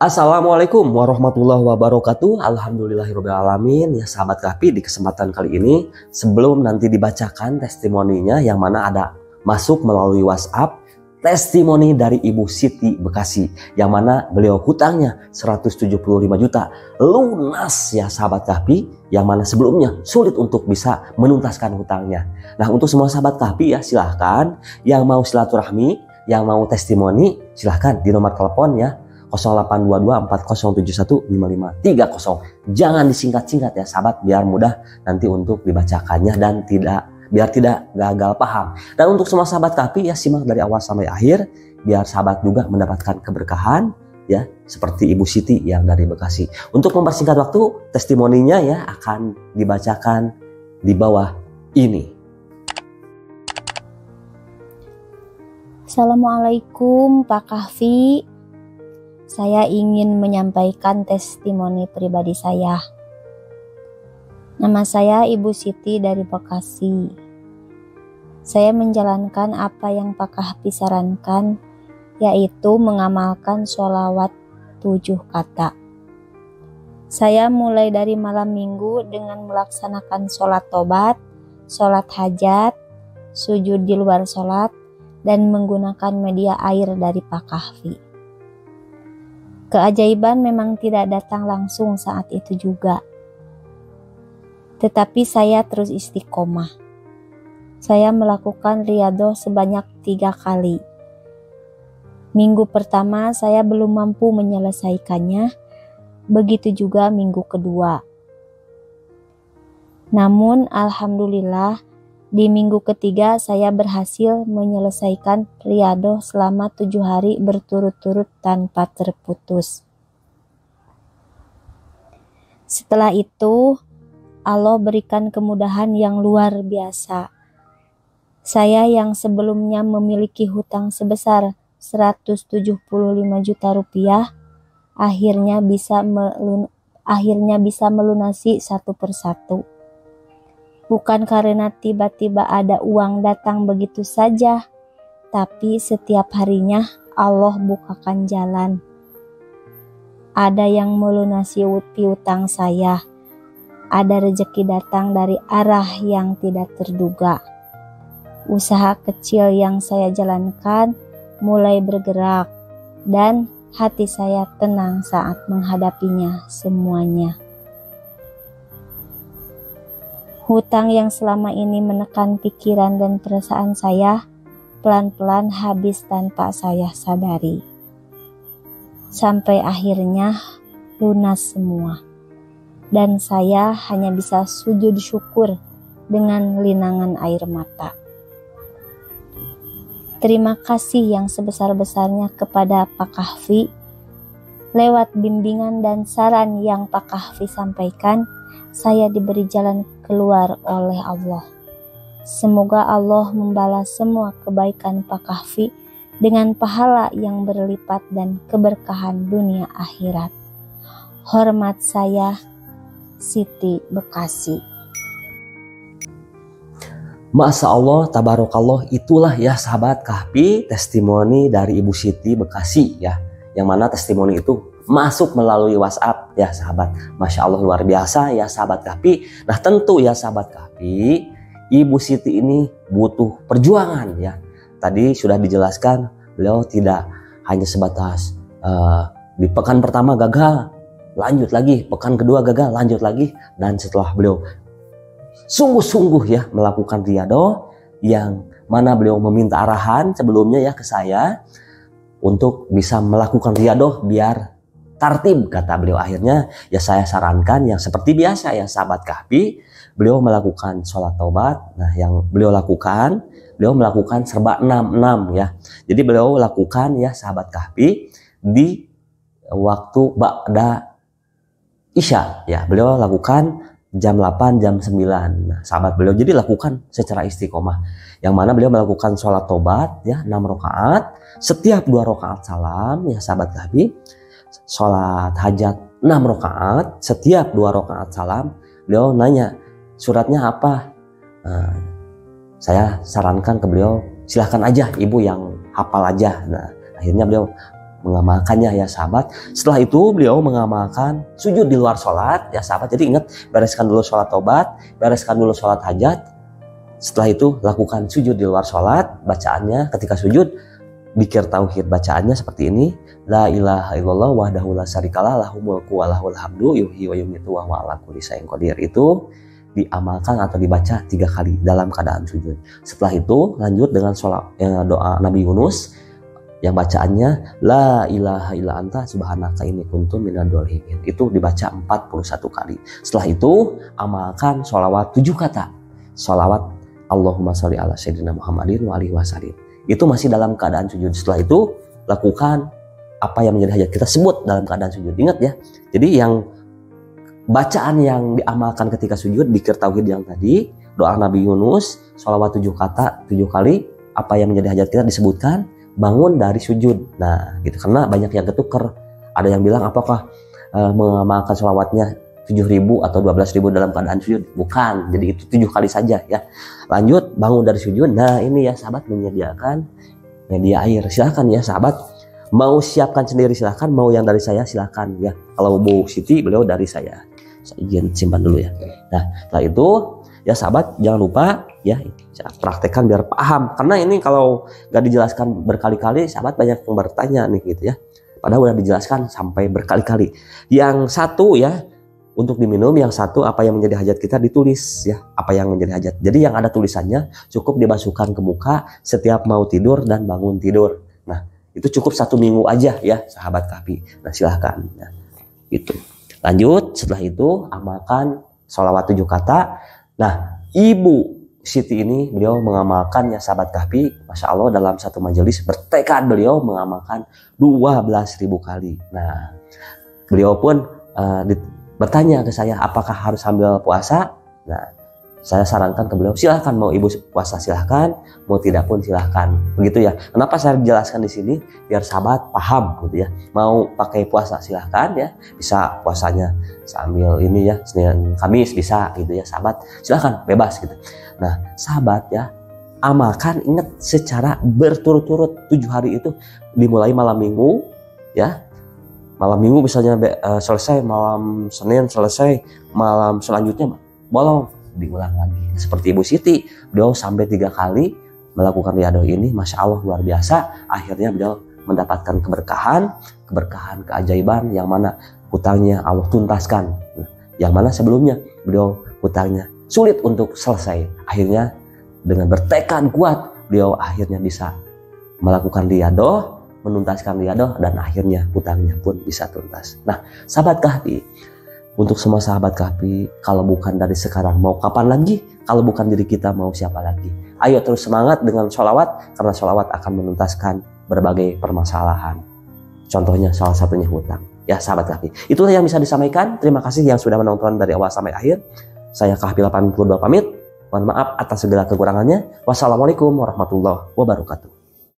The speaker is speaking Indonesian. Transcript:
Assalamualaikum warahmatullahi wabarakatuh. Alhamdulillahirrahmanirrahim. Ya sahabat Kahfi, di kesempatan kali ini sebelum nanti dibacakan testimoninya yang mana ada masuk melalui WhatsApp testimoni dari Ibu Siti Bekasi yang mana beliau hutangnya 175 juta lunas ya sahabat Kahfi, yang mana sebelumnya sulit untuk bisa menuntaskan hutangnya. Nah, untuk semua sahabat Kahfi ya silahkan yang mau silaturahmi, yang mau testimoni silahkan di nomor telepon ya 082240715530. Jangan disingkat-singkat ya sahabat, biar mudah nanti untuk dibacakannya dan biar tidak gagal paham. Dan untuk semua sahabat Kahfi ya simak dari awal sampai akhir biar sahabat juga mendapatkan keberkahan ya seperti Ibu Siti yang dari Bekasi. Untuk mempersingkat waktu, testimoninya ya akan dibacakan di bawah ini. Assalamualaikum Pak Kahfi. Saya ingin menyampaikan testimoni pribadi saya. Nama saya Ibu Siti dari Bekasi. Saya menjalankan apa yang Pak Kahfi sarankan, yaitu mengamalkan sholawat 7 kata. Saya mulai dari malam minggu dengan melaksanakan sholat tobat, sholat hajat, sujud di luar sholat, dan menggunakan media air dari Pak Kahfi. Keajaiban memang tidak datang langsung saat itu juga. Tetapi saya terus istiqomah. Saya melakukan riyadhah sebanyak 3 kali. Minggu pertama saya belum mampu menyelesaikannya, begitu juga minggu kedua. Namun alhamdulillah di minggu ketiga saya berhasil menyelesaikan riyadhah selama 7 hari berturut-turut tanpa terputus. Setelah itu Allah berikan kemudahan yang luar biasa. Saya yang sebelumnya memiliki hutang sebesar 175 juta rupiah akhirnya bisa melunasi satu persatu. Bukan karena tiba-tiba ada uang datang begitu saja, tapi setiap harinya Allah bukakan jalan. Ada yang melunasi piutang saya, ada rezeki datang dari arah yang tidak terduga. Usaha kecil yang saya jalankan mulai bergerak, dan hati saya tenang saat menghadapinya semuanya. Hutang yang selama ini menekan pikiran dan perasaan saya pelan-pelan habis tanpa saya sadari. Sampai akhirnya lunas semua. Dan saya hanya bisa sujud syukur dengan linangan air mata. Terima kasih yang sebesar-besarnya kepada Pak Kahfi. Lewat bimbingan dan saran yang Pak Kahfi sampaikan, saya diberi jalan keluar oleh Allah. Semoga Allah membalas semua kebaikan Pak Kahfi dengan pahala yang berlipat dan keberkahan dunia akhirat. Hormat saya, Siti Bekasi. Masya Allah, tabarakallah, itulah ya sahabat Kahfi testimoni dari Ibu Siti Bekasi ya, yang mana testimoni itu masuk melalui WhatsApp ya sahabat. Masya Allah luar biasa ya sahabat Kahfi. Nah tentu ya sahabat Kahfi, Ibu Siti ini butuh perjuangan ya. Tadi sudah dijelaskan beliau tidak hanya sebatas di pekan pertama gagal, lanjut lagi, pekan kedua gagal, lanjut lagi. Dan setelah beliau sungguh-sungguh ya melakukan riyadhah, yang mana beliau meminta arahan sebelumnya ya ke saya untuk bisa melakukan riyadhah biar tartib kata beliau. Akhirnya ya saya sarankan yang seperti biasa ya sahabat Kahfi, beliau melakukan sholat taubat. Nah yang beliau lakukan, beliau melakukan serba 6 ya. Jadi beliau lakukan ya sahabat Kahfi di waktu ba'da isya ya, beliau lakukan jam 8, jam 9. Nah sahabat, beliau jadi lakukan secara istiqomah, yang mana beliau melakukan sholat taubat ya 6 rakaat, setiap 2 rakaat salam ya sahabat Kahfi. Sholat hajat 6 rakaat, setiap 2 rakaat salam. Beliau nanya suratnya apa. Nah, saya sarankan ke beliau silahkan aja ibu yang hafal aja. Nah akhirnya beliau mengamalkannya ya sahabat. Setelah itu beliau mengamalkan sujud di luar sholat ya sahabat. Jadi ingat, bereskan dulu sholat tobat, bereskan dulu sholat hajat. Setelah itu lakukan sujud di luar sholat. Bacaannya ketika sujud, dzikir tauhid, bacaannya seperti ini. La ilaha illallah wahdahu la syarikalah lahul mulku wa lahul hamdu yuhyi wa yumiitu wa huwa ala kulli syai'in qadir. Itu diamalkan atau dibaca 3 kali dalam keadaan sujud. Setelah itu lanjut dengan doa Nabi Yunus yang bacaannya la ilaha illa anta subhanaka inni kuntu minadz dzalimin. Itu dibaca 41 kali. Setelah itu amalkan sholawat 7 kata. Sholawat Allahumma sholli ala sayyidina Muhammadin wa alihi wasallim. Itu masih dalam keadaan sujud. Setelah itu lakukan apa yang menjadi hajat kita, sebut dalam keadaan sujud. Ingat ya. Jadi yang bacaan yang diamalkan ketika sujud, dzikir tauhid yang tadi, doa Nabi Yunus, sholawat 7 kata 7 kali, apa yang menjadi hajat kita disebutkan, bangun dari sujud. Nah gitu, karena banyak yang ketuker. Ada yang bilang apakah mengamalkan sholawatnya 7.000 atau 12.000 dalam keadaan sujud? Bukan, jadi itu 7 kali saja ya. Lanjut, bangun dari sujud. Nah ini ya sahabat, menyediakan media air. Silahkan ya sahabat, mau siapkan sendiri silahkan, mau yang dari saya silahkan ya. Kalau Bu Siti, beliau dari saya izin simpan dulu ya. Nah setelah itu ya sahabat, jangan lupa ya praktekkan biar paham, karena ini kalau gak dijelaskan berkali-kali sahabat banyak yang bertanya nih gitu ya, padahal udah dijelaskan sampai berkali-kali. Yang satu ya untuk diminum, yang satu apa yang menjadi hajat kita ditulis ya, apa yang menjadi hajat. Jadi yang ada tulisannya cukup dibasuhkan ke muka setiap mau tidur dan bangun tidur. Nah itu cukup 1 minggu aja ya sahabat Kahfi. Nah silahkan ya, itu. Lanjut, setelah itu amalkan sholawat 7 kata. Nah Ibu Siti ini beliau mengamalkan ya sahabat Kahfi, Masya Allah, dalam satu majelis bertekad beliau mengamalkan 12.000 kali. Nah beliau pun bertanya ke saya, apakah harus sambil puasa? Nah saya sarankan ke beliau, silahkan, mau ibu puasa silahkan, mau tidak pun silahkan. Begitu ya. Kenapa saya jelaskan di sini? Biar sahabat paham gitu ya. Mau pakai puasa silahkan ya, bisa puasanya sambil ini ya, Senin Kamis bisa gitu ya sahabat. Silahkan, bebas gitu. Nah sahabat ya, amalkan, ingat secara berturut-turut 7 hari itu, dimulai malam minggu ya. Malam minggu misalnya selesai, malam Senin selesai, malam selanjutnya bolong, diulang lagi. Seperti Ibu Siti, beliau sampai 3 kali melakukan riyadoh ini, Masya Allah luar biasa. Akhirnya beliau mendapatkan keberkahan, keajaiban, yang mana hutangnya Allah tuntaskan. Yang mana sebelumnya beliau hutangnya sulit untuk selesai. Akhirnya dengan bertekad kuat, beliau akhirnya bisa melakukan riyadoh, menuntaskan riyadoh, dan akhirnya hutangnya pun bisa tuntas. Nah sahabat Kahfi, untuk semua sahabat Kahfi, kalau bukan dari sekarang mau kapan lagi? Kalau bukan diri kita mau siapa lagi? Ayo terus semangat dengan sholawat, karena sholawat akan menuntaskan berbagai permasalahan. Contohnya salah satunya hutang. Ya sahabat Kahfi, itulah yang bisa disampaikan. Terima kasih yang sudah menonton dari awal sampai akhir. Saya Kahfi 82 pamit. Mohon maaf atas segala kekurangannya. Wassalamualaikum warahmatullahi wabarakatuh.